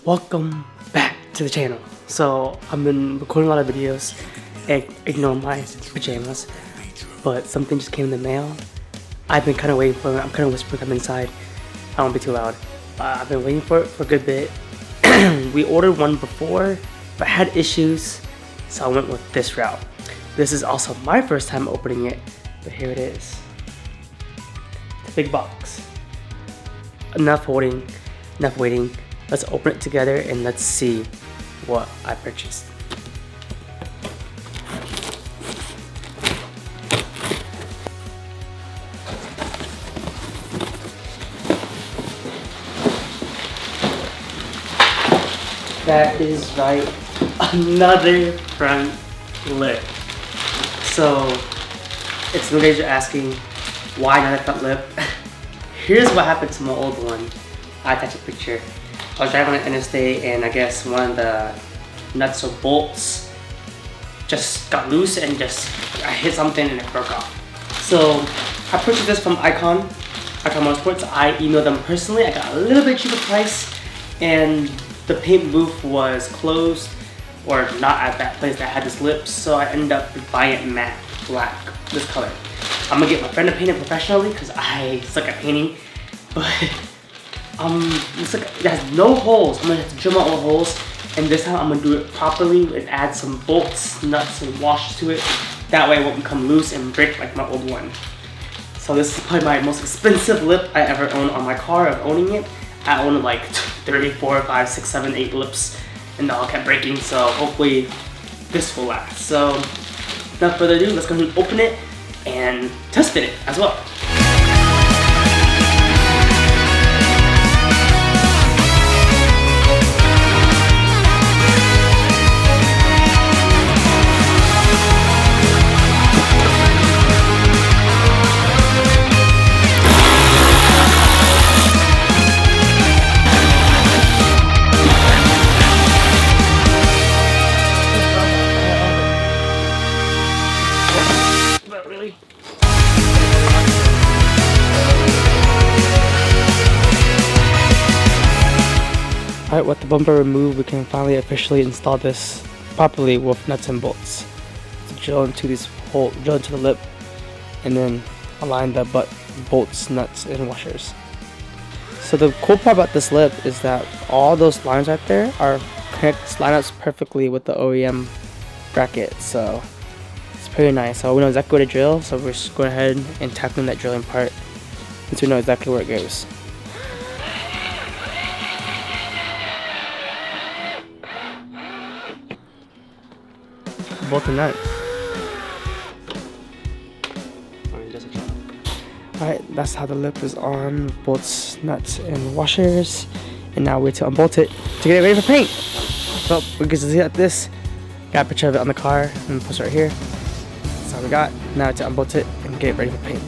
Welcome back to the channel. So I've been recording a lot of videos, ignore my pajamas, but something just came in the mail. I've been kind of waiting for it. I'm kind of whispering, I'm inside. I won't be too loud. I've been waiting for it for a good bit. We ordered one before, but had issues, so I went with this route. This is also my first time opening it, but here it is. It's a big box. Enough waiting. Let's open it together and let's see what I purchased. That is right, another front lip. So, it's no danger asking why not a front lip. Here's what happened to my old one. I attached a picture. I was driving on the interstate and I guess one of the nuts or bolts just got loose and I hit something and it broke off. So I purchased this from Icon Motorsports. I emailed them personally. I got a little bit cheaper price and the paint booth was closed or not at that place that had this lip, so I ended up buying it matte black, this color. I'm gonna get my friend to paint it professionally because I suck at painting, but it's like it has no holes. I'm gonna have to drill out all the holes, and this time I'm gonna do it properly and add some bolts, nuts, and washers to it. That way it won't become loose and break like my old one. So this is probably my most expensive lip I ever owned on my car of owning it. I owned like 3, 4, 5, 6, 7, 8 lips, and they all kept breaking. So hopefully this will last. So without further ado, let's go ahead and open it and test fit it as well. Alright, with the bumper removed, we can finally officially install this properly with nuts and bolts. To drill into the lip, and then align the bolts, nuts, and washers. So the cool part about this lip is that all those lines right there line up perfectly with the OEM bracket. So it's pretty nice. So we know exactly where to drill. So we're just going ahead and tackling that drilling part since we know exactly where it goes. Bolt and nut. Alright, that's how the lip is on, bolts, nuts, and washers. And now we wait to unbolt it to get it ready for paint. So we can see that this. Got a picture of it on the car and post it right here. That's all we got. Now to unbolt it and get it ready for paint.